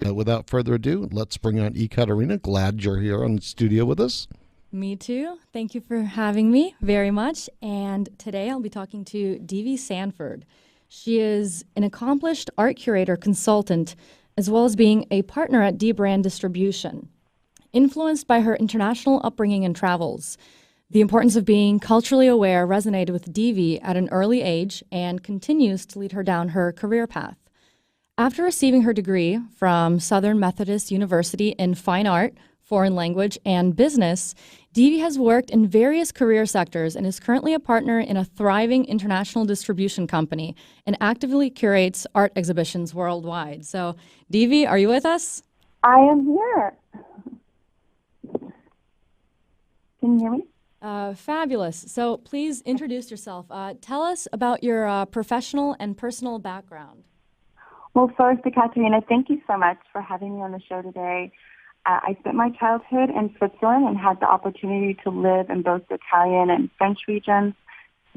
But without further ado, let's bring on Ekaterina. Glad you're here on the studio with us. Me too. Thank you for having me very much. And today I'll be talking to Deve Sanford. She is an accomplished art curator consultant, as well as being a partner at DBrand distribution. Influenced by her international upbringing and travels, the importance of being culturally aware resonated with Deve at an early age and continues to lead her down her career path. After receiving her degree from Southern Methodist University in Fine Art, Foreign Language, and Business, Deve has worked in various career sectors and is currently a partner in a thriving international distribution company and actively curates art exhibitions worldwide. So, Deve, are you with us? I am here. Can you hear me? Fabulous. So please introduce yourself. Tell us about your professional and personal background. Well, first, Ekaterina, thank you so much for having me on the show today. I spent my childhood in Switzerland and had the opportunity to live in both the Italian and French regions.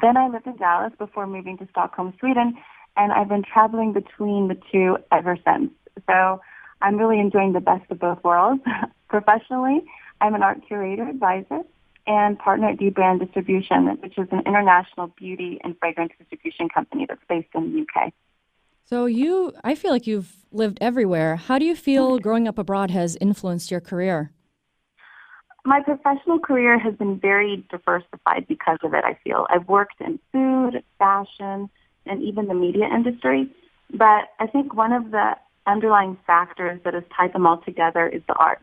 Then I lived in Dallas before moving to Stockholm, Sweden, and I've been traveling between the two ever since. So I'm really enjoying the best of both worlds. Professionally, I'm an art curator advisor and partner at DBrand Distribution, which is an international beauty and fragrance distribution company that's based in the UK. So I feel like you've lived everywhere. How do you feel growing up abroad has influenced your career? My professional career has been very diversified because of it, I feel. I've worked in food, fashion, and even the media industry. But I think one of the underlying factors that has tied them all together is the art.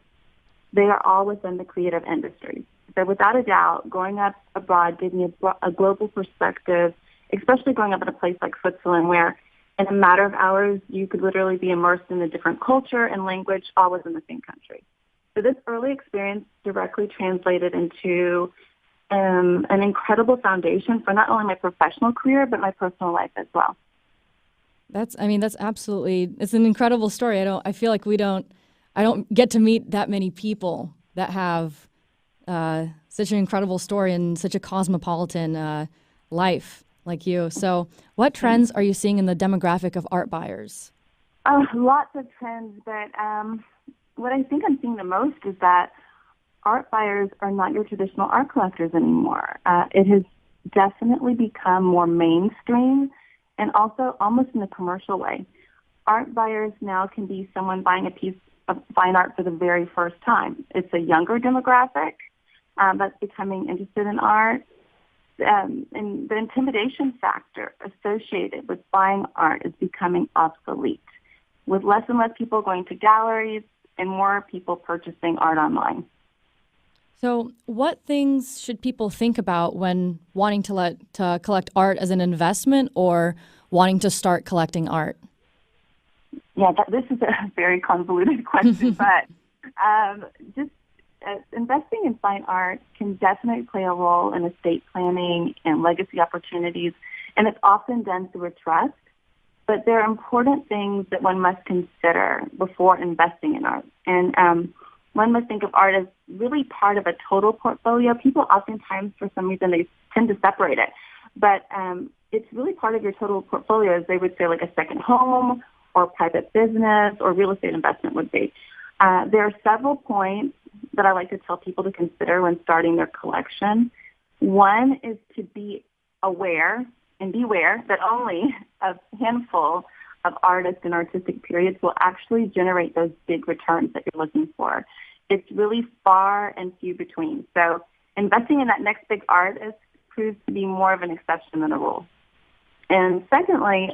They are all within the creative industry. So without a doubt, growing up abroad gave me a global perspective, especially growing up in a place like Switzerland where in a matter of hours, you could literally be immersed in a different culture and language all within the same country. So this early experience directly translated into an incredible foundation for not only my professional career, but my personal life as well. It's an incredible story. I feel like I don't get to meet that many people that have such an incredible story and such a cosmopolitan life like you. So what trends are you seeing in the demographic of art buyers? Lots of trends, but what I think I'm seeing the most is that art buyers are not your traditional art collectors anymore. It has definitely become more mainstream and also almost in a commercial way. Art buyers now can be someone buying a piece of fine art for the very first time. It's a younger demographic that's becoming interested in art. And the intimidation factor associated with buying art is becoming obsolete, with less and less people going to galleries and more people purchasing art online. So what things should people think about when wanting to collect art as an investment or wanting to start collecting art? Yeah, this is a very convoluted question, but just investing in fine art can definitely play a role in estate planning and legacy opportunities, and it's often done through a trust. But there are important things that one must consider before investing in art. And one must think of art as really part of a total portfolio. People oftentimes, for some reason, they tend to separate it. But it's really part of your total portfolio, as they would say, like a second home or private business or real estate investment would be. There are several points that I like to tell people to consider when starting their collection. One is to be aware and beware that only a handful of artists and artistic periods will actually generate those big returns that you're looking for. It's really far and few between. So investing in that next big artist proves to be more of an exception than a rule. And secondly,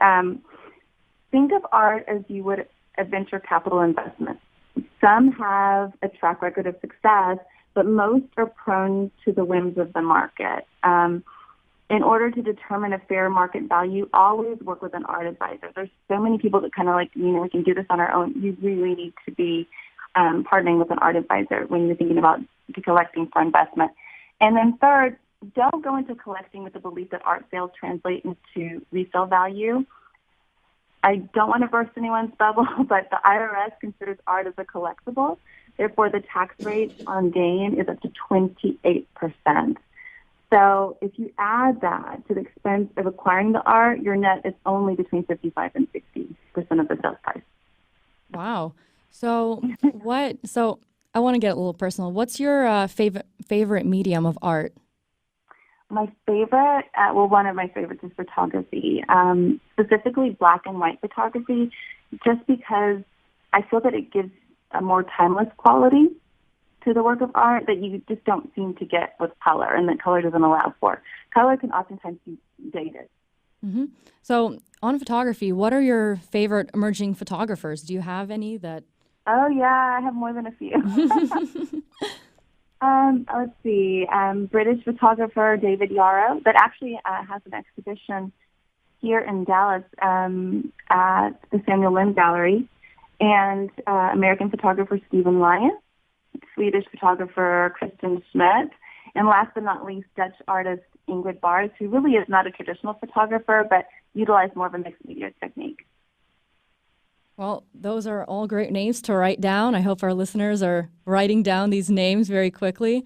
think of art as you would a venture capital investment. Some have a track record of success, but most are prone to the whims of the market. In order to determine a fair market value, always work with an art advisor. There's so many people that kind of like, we can do this on our own. You really need to be partnering with an art advisor when you're thinking about collecting for investment. And then third, don't go into collecting with the belief that art sales translate into resale value. I don't want to burst anyone's bubble, but the IRS considers art as a collectible. Therefore, the tax rate on gain is up to 28%. So if you add that to the expense of acquiring the art, your net is only between 55 and 60% of the sales price. Wow. So so I want to get a little personal. What's your favorite medium of art? My favorite, one of my favorites is photography, specifically black and white photography, just because I feel that it gives a more timeless quality to the work of art that you just don't seem to get with color, and that color doesn't allow for. Color can oftentimes be dated. Hmm. So on photography, what are your favorite emerging photographers? Do you have any that? Oh, yeah, I have more than a few. Let's see. British photographer David Yarrow that actually has an exhibition here in Dallas at the Samuel Lind Gallery, and American photographer Stephen Lyon, Swedish photographer Kristen Schmidt, and last but not least, Dutch artist Ingrid Bars, who really is not a traditional photographer, but utilized more of a mixed media technique. Well, those are all great names to write down. I hope our listeners are writing down these names very quickly.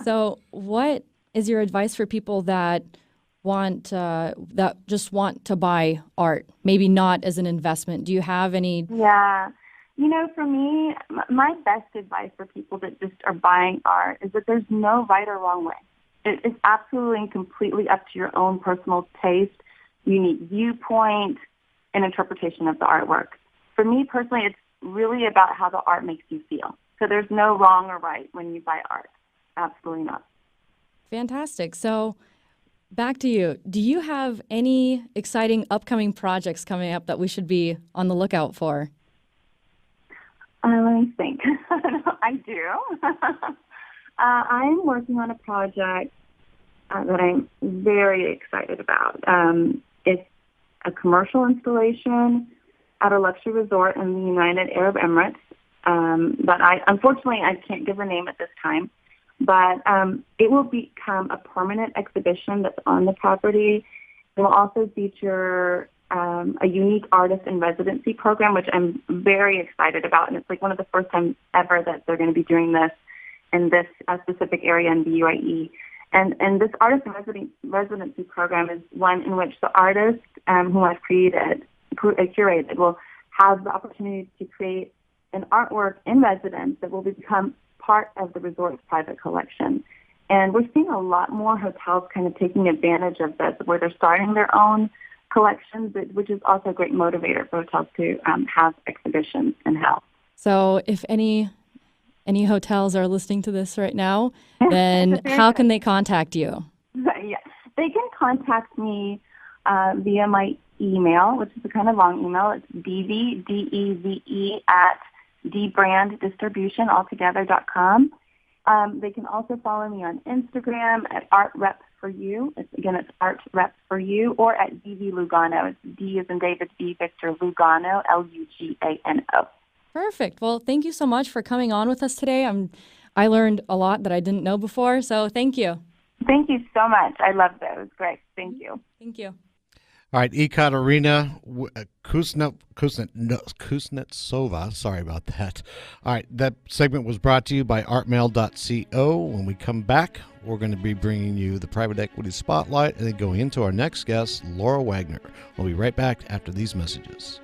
So what is your advice for people that just want to buy art, maybe not as an investment? Do you have any? Yeah. For me, my best advice for people that just are buying art is that there's no right or wrong way. It's absolutely and completely up to your own personal taste, unique viewpoint, and interpretation of the artwork. For me personally, it's really about how the art makes you feel. So there's no wrong or right when you buy art. Absolutely not. Fantastic. So back to you. Do you have any exciting upcoming projects coming up that we should be on the lookout for? Let me think. I do. I'm working on a project that I'm very excited about. It's a commercial installation at a luxury resort in the United Arab Emirates. But unfortunately, I can't give a name at this time. But it will become a permanent exhibition that's on the property. It will also feature a unique artist in residency program, which I'm very excited about. And it's like one of the first times ever that they're going to be doing this in this specific area in the UAE. And this artist in residency program is one in which the artist who I've curated will have the opportunity to create an artwork in residence that will become part of the resort's private collection. And we're seeing a lot more hotels kind of taking advantage of this, where they're starting their own collections, which is also a great motivator for hotels to have exhibitions in-house. So if any hotels are listening to this right now, then how can they contact you? Yeah, they can contact me via my email, which is a kind of long email. It's Deve, D-E-V-E, at DBrandDistributionaltogether.com. They can also follow me on Instagram at ArtRepForYou. It's ArtRepForYou, or at Deve Lugano. It's D as in David, B Victor, Lugano, Lugano. Perfect. Well, thank you so much for coming on with us today. I learned a lot that I didn't know before, so thank you. Thank you so much. I love those. Great. Thank you. Thank you. All right, Ekaterina Kuznetsova. Sorry about that. All right, that segment was brought to you by artmail.co. When we come back, we're going to be bringing you the private equity spotlight and then going into our next guest, Laura Wagner. We'll be right back after these messages.